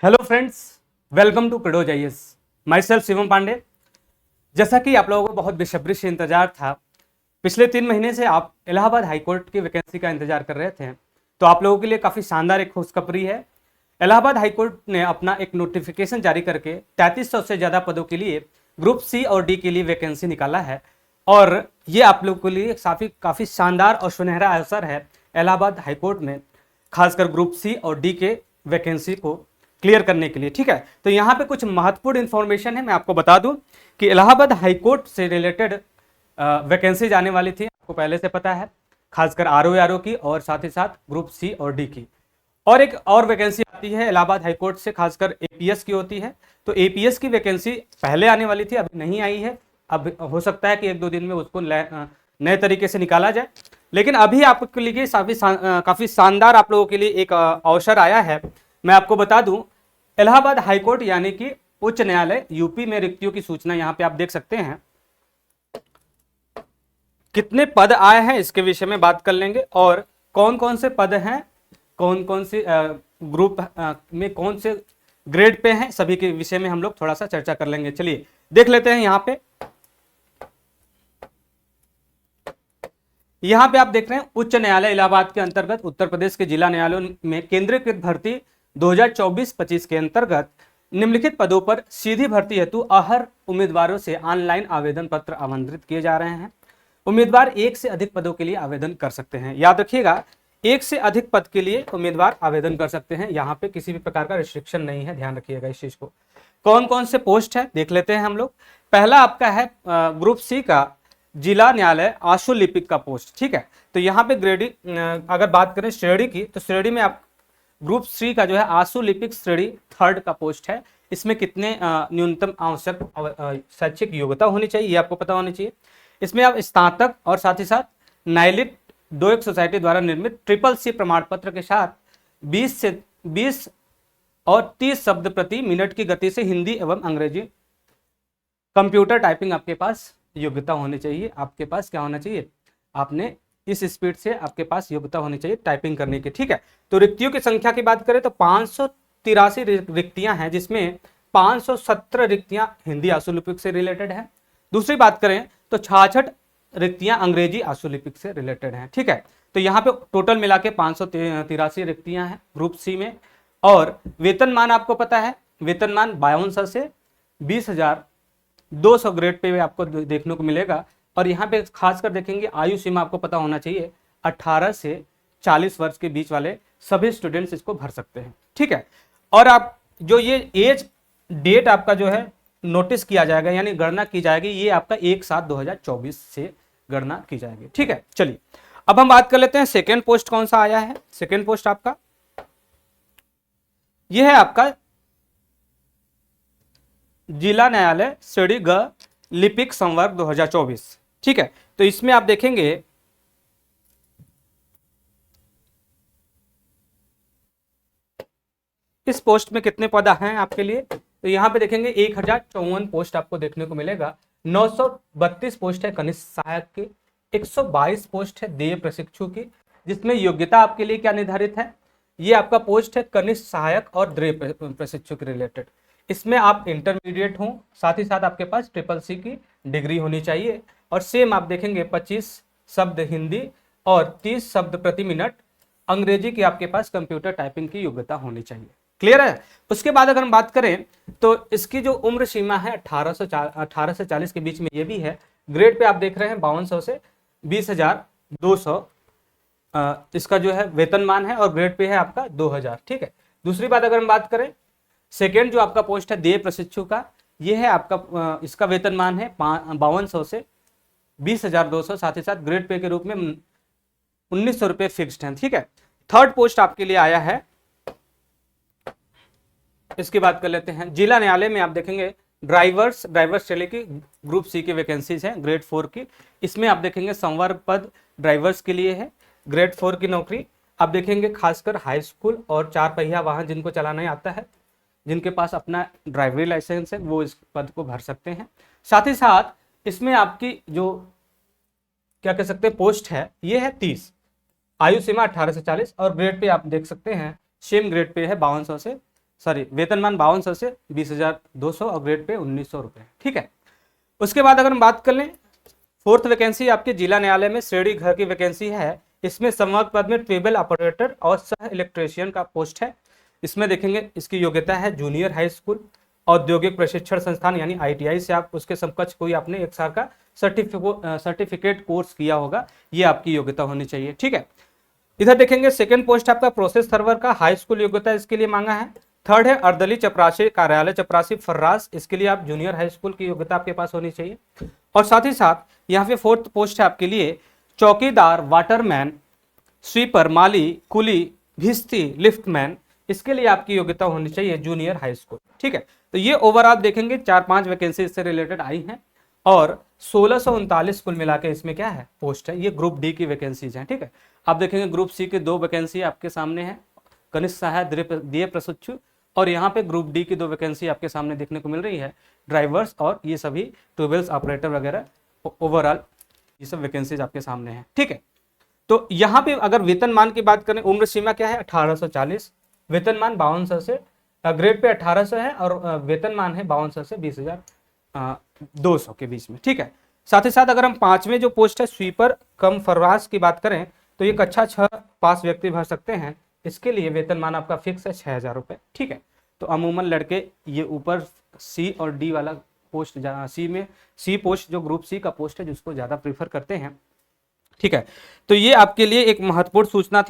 Hello friends, welcome to Credo IAS. Myself Shivam Pandey. जैसा कि आप लोगों को बहुत बेसब्री से इंतजार था, पिछले 3 महीने से आप इलाहाबाद हाईकोर्ट की वैकेंसी का इंतजार कर रहे थे, तो आप लोगों के लिए काफ़ी शानदार एक खुशखबरी है। इलाहाबाद हाईकोर्ट ने अपना एक नोटिफिकेशन जारी करके 3300 से ज़्यादा पदों के लिए ग्रुप सी और डी के लिए वैकेंसी निकाला है। और ये आप लोगों के लिए काफ़ी शानदार और सुनहरा अवसर है इलाहाबाद हाईकोर्ट में, खासकर ग्रुप सी और डी के वैकेंसी को क्लियर करने के लिए। ठीक है, तो यहाँ पे कुछ महत्वपूर्ण इंफॉर्मेशन है, मैं आपको बता दूं कि इलाहाबाद हाईकोर्ट से रिलेटेड वैकेंसी आने वाली थी, आपको पहले से पता है, खासकर आरओ की और साथ ही साथ ग्रुप सी और डी की। और एक और वैकेंसी आती है इलाहाबाद हाईकोर्ट से, खासकर एपीएस की होती है। तो एपीएस की वैकेंसी पहले आने वाली थी, अभी नहीं आई है। अब हो सकता है कि 1-2 दिन में उसको नए तरीके से निकाला जाए, लेकिन अभी आपके लिए काफ़ी शानदार आप लोगों के लिए एक अवसर आया है। मैं आपको बता दूं, इलाहाबाद हाईकोर्ट यानी कि उच्च न्यायालय यूपी में रिक्तियों की सूचना यहाँ पे आप देख सकते हैं। कितने पद आए हैं इसके विषय में बात कर लेंगे, और कौन कौन से पद हैं, कौन कौन से ग्रुप में कौन से ग्रेड पे हैं, सभी के विषय में हम लोग थोड़ा सा चर्चा कर लेंगे। चलिए देख लेते हैं। यहाँ पे आप देख रहे हैं, उच्च न्यायालय इलाहाबाद के अंतर्गत उत्तर प्रदेश के जिला न्यायालयों में केंद्रीकृत भर्ती 2024-25 के अंतर्गत निम्नलिखित पदों पर सीधी भर्ती हेतु अहर उम्मीदवारों से ऑनलाइन आवेदन पत्र आमंत्रित किए जा रहे हैं। उम्मीदवार एक से अधिक पदों के लिए आवेदन कर सकते हैं। याद रखिएगा, एक से अधिक पद के लिए उम्मीदवार आवेदन कर सकते हैं। यहाँ पे किसी भी प्रकार का रिस्ट्रिक्शन नहीं है, ध्यान रखिएगा इस चीज को। कौन कौन से पोस्ट है देख लेते हैं हम लोग। पहला आपका है ग्रुप सी का जिला न्यायालय आशु लिपिक का पोस्ट। ठीक है, तो यहाँ पे ग्रेडिंग अगर बात करें श्रेणी की, तो श्रेणी में आप ग्रुप सी का जो है आशु लिपिक श्रेणी 3rd का पोस्ट है। इसमें कितने न्यूनतम आवश्यक शैक्षिक योग्यता होनी चाहिए, ये आपको पता होनी चाहिए। इसमें आप स्नातक और साथ ही साथ नाइलिट 2 सोसाइटी द्वारा निर्मित CCC प्रमाण पत्र के साथ 20 और 30 शब्द प्रति मिनट की गति से हिंदी एवं अंग्रेजी कंप्यूटर टाइपिंग आपके पास योग्यता होनी चाहिए। आपके पास क्या होना चाहिए, आपने इस स्पीड से आपके पास योग्यता होनी चाहिए टाइपिंग करने की। ठीक है, तो रिक्तियों की संख्या की बात करें तो 583 रिक्तियां हैं, जिसमें 517 रिक्तियां हिंदी आशुलिपिक से रिलेटेड है। दूसरी बात करें तो 66 रिक्तियां अंग्रेजी आशुलिपिक से रिलेटेड हैं। ठीक है, तो यहाँ पे टोटल मिला के 583 रिक्तियां हैं ग्रुप सी में। और वेतनमान आपको पता है, वेतनमान 5200 से 20,200 ग्रेड पे आपको देखने को मिलेगा। और यहाँ पे खासकर देखेंगे, आयु सीमा आपको पता होना चाहिए, 18 से 40 वर्ष के बीच वाले सभी स्टूडेंट्स इसको भर सकते हैं। ठीक है, और आप जो ये एज डेट आपका जो है नोटिस किया जाएगा, यानी गणना की जाएगी, ये आपका 1/7/2024 से गणना की जाएगी। ठीक है, चलिए अब हम बात कर लेते हैं सेकेंड पोस्ट कौन सा आया है। सेकेंड पोस्ट आपका यह है, आपका जिला न्यायालय श्रेणी ग लिपिक संवर्ग 2024। ठीक है, तो इसमें आप देखेंगे इस पोस्ट में कितने पद हैं आपके लिए, तो यहां पे देखेंगे 1054 पोस्ट आपको देखने को मिलेगा। 932 पोस्ट है कनिष्ठ सहायक की, 122 पोस्ट है देय प्रशिक्षु की, जिसमें योग्यता आपके लिए क्या निर्धारित है, ये आपका पोस्ट है कनिष्ठ सहायक और देय प्रशिक्षु के रिलेटेड। इसमें आप इंटरमीडिएट हो, साथ ही साथ आपके पास CCC की डिग्री होनी चाहिए। और सेम आप देखेंगे 25 शब्द हिंदी और 30 शब्द प्रति मिनट अंग्रेजी की आपके पास कंप्यूटर टाइपिंग की योग्यता होनी चाहिए। क्लियर है। उसके बाद अगर हम बात करें तो इसकी जो उम्र सीमा है 18 से 40 के बीच में ये भी है। ग्रेड पे आप देख रहे हैं 5200 से 20,200 इसका जो है वेतनमान है, और ग्रेड पे है आपका 2000। ठीक है, दूसरी बात अगर हम बात करें, सेकेंड जो आपका पोस्ट है देय प्रशिक्षु का, ये है आपका, इसका वेतनमान है 5200 से 20,200, साथ ही साथ ग्रेड पे के रूप में 1900 रुपये फिक्स्ड है। ठीक है, थर्ड पोस्ट आपके लिए आया है, इसकी बात कर लेते हैं। जिला न्यायालय में आप देखेंगे ड्राइवर्स श्रेणी की ग्रुप सी की वैकेंसीज हैं, ग्रेड 4 की। इसमें आप देखेंगे संवर्ग पद ड्राइवर्स के लिए है, ग्रेड 4 की नौकरी। आप देखेंगे खासकर हाई स्कूल और 4 पहिया वाहन जिनको चलाना आता है, जिनके पास अपना ड्राइवरी लाइसेंस है, वो इस पद को भर सकते हैं। साथ ही साथ इसमें आपकी जो क्या कह सकते हैं पोस्ट है, ये है 30, आयु सीमा 18 से 40, और ग्रेड पे आप देख सकते हैं सेम ग्रेड पे है 5200 से वेतनमान 5200 से 20,200 और ग्रेड पे 1900 रुपये। ठीक है। उसके बाद अगर हम बात कर लें, फोर्थ वैकेंसी आपके जिला न्यायालय में श्रेणी घर की वैकेंसी है। इसमें संवर्ग पद में टेबल ऑपरेटर और सह इलेक्ट्रीशियन का पोस्ट है। इसमें देखेंगे इसकी योग्यता है जूनियर हाई स्कूल, औद्योगिक प्रशिक्षण संस्थान यानी ITI से आप उसके समकक्ष कोई आपने 1 साल का सर्टिफिकेट कोर्स किया होगा, ये आपकी योग्यता होनी चाहिए। ठीक है। इधर देखेंगे सेकंड पोस्ट आपका प्रोसेस सर्वर का हाई स्कूल योग्यता इसके लिए मांगा है। थर्ड है अर्दली चपरासी कार्यालय चपरासी फर्रास, इसके लिए आप जूनियर हाई स्कूल की योग्यता आपके पास होनी चाहिए। और साथ ही साथ यहाँ पे फोर्थ पोस्ट है आपके लिए चौकीदार, वाटरमैन, स्वीपर, माली, कुली, भिस्ती, लिफ्टमैन, इसके लिए आपकी योग्यता होनी चाहिए जूनियर हाई स्कूल। ठीक है। तो ये ओवरऑल देखेंगे 4-5 वैकेंसी इससे रिलेटेड आई हैं और 1639 कुल मिला के इसमें क्या है पोस्ट है। ये ग्रुप डी की वैकेंसीज हैं। ठीक है। आप देखेंगे ग्रुप सी के 2 वैकेंसी आपके सामने है, कनिष्ठ सहायक दिए प्रशिक्षु, और यहाँ पे ग्रुप डी की 2 वैकेंसी आपके सामने देखने को मिल रही है, ड्राइवर्स और ये सभी ट्यूबवेल्स ऑपरेटर वगैरह। ओवरऑल ये सब वैकेंसीज आपके सामने हैं। ठीक है। तो यहाँ पे अगर वेतनमान की बात करें, उम्र सीमा क्या है 1840, वेतनमान 5200 से ग्रेड पे 1800 है और वेतनमान है 5200 से 20,200 के बीच में। ठीक है। साथ ही साथ अगर हम 5वें जो पोस्ट है स्वीपर कम फर्रास की बात करें तो ये कक्षा 6 पास व्यक्ति भर सकते हैं। इसके लिए वेतनमान आपका फिक्स है 6,000 रुपये। ठीक है। तो अमूमन लड़के ये ऊपर सी और डी वाला पोस्ट, सी पोस्ट जो ग्रुप सी का पोस्ट है जिसको ज़्यादा प्रीफर करते हैं। ठीक है। तो ये आपके लिए एक महत्वपूर्ण सूचना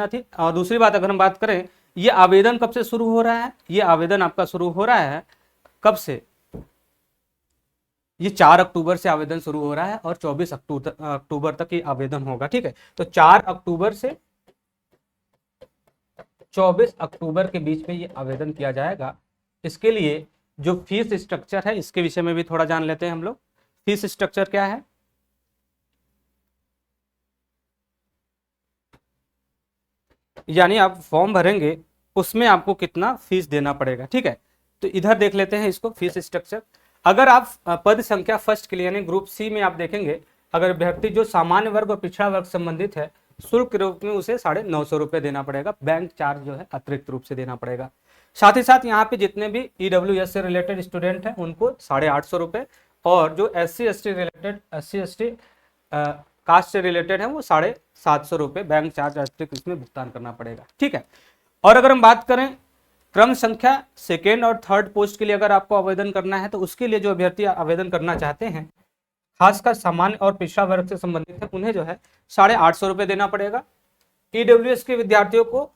थी। और दूसरी बात अगर हम बात करें, ये आवेदन कब से शुरू हो रहा है, ये आवेदन आपका शुरू हो रहा है कब से, ये 4 अक्टूबर से आवेदन शुरू हो रहा है और 24 अक्टूबर तक ये आवेदन होगा। ठीक है। तो 4 अक्टूबर से 24 अक्टूबर के बीच में ये आवेदन किया जाएगा। इसके लिए जो फीस स्ट्रक्चर है इसके विषय में भी थोड़ा जान लेते हैं हम लोग। फीस स्ट्रक्चर क्या है, यानी आप फॉर्म भरेंगे उसमें आपको कितना फीस देना पड़ेगा। ठीक है। तो इधर देख लेते हैं इसको फीस स्ट्रक्चर। अगर आप पद संख्या फर्स्ट के लिए यानी ग्रुप सी में आप देखेंगे, अगर अभ्यर्थी जो सामान्य वर्ग और पिछड़ा वर्ग संबंधित है, शुल्क के रूप में उसे 950 रुपये देना पड़ेगा। बैंक चार्ज जो है अतिरिक्त रूप से देना पड़ेगा। साथ ही साथ यहाँ पे जितने भी EWS से रिलेटेड स्टूडेंट हैं उनको 850 रुपये, और जो SC/ST कास्ट से रिलेटेड है वो 750 रुपये बैंक चार्ज अतिरिक्त इसमें भुगतान करना पड़ेगा। ठीक है। और अगर हम बात करें क्रम संख्या सेकेंड और थर्ड पोस्ट के लिए अगर आपको आवेदन करना है तो उसके लिए जो अभ्यर्थी आवेदन करना चाहते हैं, खासकर सामान्य और पिछड़ा वर्ग से संबंधित है, उन्हें जो है 850 रुपये देना पड़ेगा। EWS के विद्यार्थियों को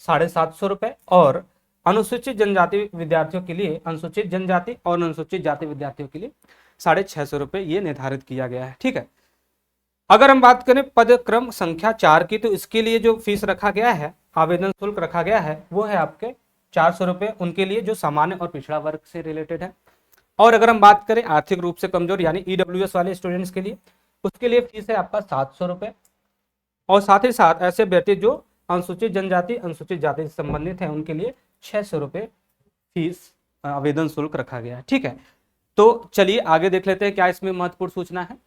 750 रुपये, और अनुसूचित जनजाति विद्यार्थियों के लिए, अनुसूचित जनजाति और अनुसूचित जाति विद्यार्थियों के लिए 650 रुपये ये निर्धारित किया गया है। ठीक है। अगर हम बात करें पद क्रम संख्या 4 की, तो इसके लिए जो फीस रखा गया है, आवेदन शुल्क रखा गया है, वो है आपके 400 रुपये उनके लिए जो सामान्य और पिछड़ा वर्ग से रिलेटेड है। और अगर हम बात करें आर्थिक रूप से कमजोर यानी EWS वाले स्टूडेंट्स के लिए, उसके लिए फीस है आपका 700 रुपये। और साथ ही साथ ऐसे अभ्यर्थी जो अनुसूचित जनजाति अनुसूचित जाति से संबंधित हैं उनके लिए 600 रुपये फीस आवेदन शुल्क रखा गया है। ठीक है। तो चलिए आगे देख लेते हैं क्या इसमें महत्वपूर्ण सूचना है।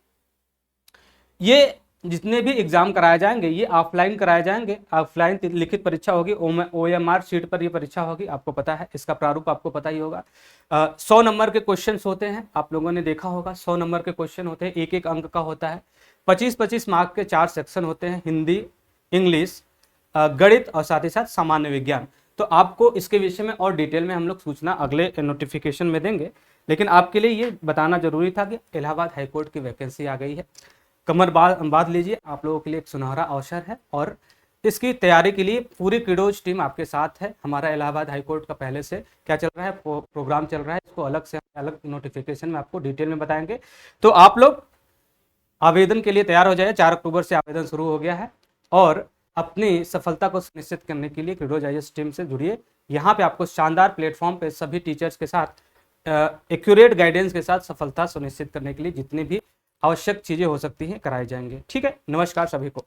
ये जितने भी एग्जाम कराए जाएंगे ये ऑफलाइन कराए जाएंगे। ऑफलाइन लिखित परीक्षा होगी, OMR शीट पर ये परीक्षा होगी, आपको पता है, इसका प्रारूप आपको पता ही होगा। 100 नंबर के क्वेश्चन होते हैं, आप लोगों ने देखा होगा 100 नंबर के क्वेश्चन होते हैं, 1-1 अंक का होता है। 25-25 मार्क के 4 सेक्शन होते हैं, हिंदी, इंग्लिश, गणित और साथ ही साथ सामान्य विज्ञान। तो आपको इसके विषय में और डिटेल में हम लोग सूचना अगले नोटिफिकेशन में देंगे, लेकिन आपके लिए ये बताना जरूरी था कि इलाहाबाद हाईकोर्ट की वैकेंसी आ गई है। कमर बांध लीजिए, आप लोगों के लिए एक सुनहरा अवसर है और इसकी तैयारी के लिए पूरी किडोज टीम आपके साथ है। हमारा इलाहाबाद हाईकोर्ट का पहले से क्या चल रहा है, प्रोग्राम चल रहा है, इसको अलग नोटिफिकेशन में आपको डिटेल में बताएंगे। तो आप लोग आवेदन के लिए तैयार हो जाए। 4 अक्टूबर से आवेदन शुरू हो गया है और अपनी सफलता को सुनिश्चित करने के लिए किडोज IAS टीम से जुड़िए। यहाँ पे आपको शानदार प्लेटफॉर्म पे सभी टीचर्स के साथ एक्यूरेट गाइडेंस के साथ सफलता सुनिश्चित करने के लिए जितने भी आवश्यक चीज़ें हो सकती हैं कराई जाएंगे। ठीक है। नमस्कार सभी को।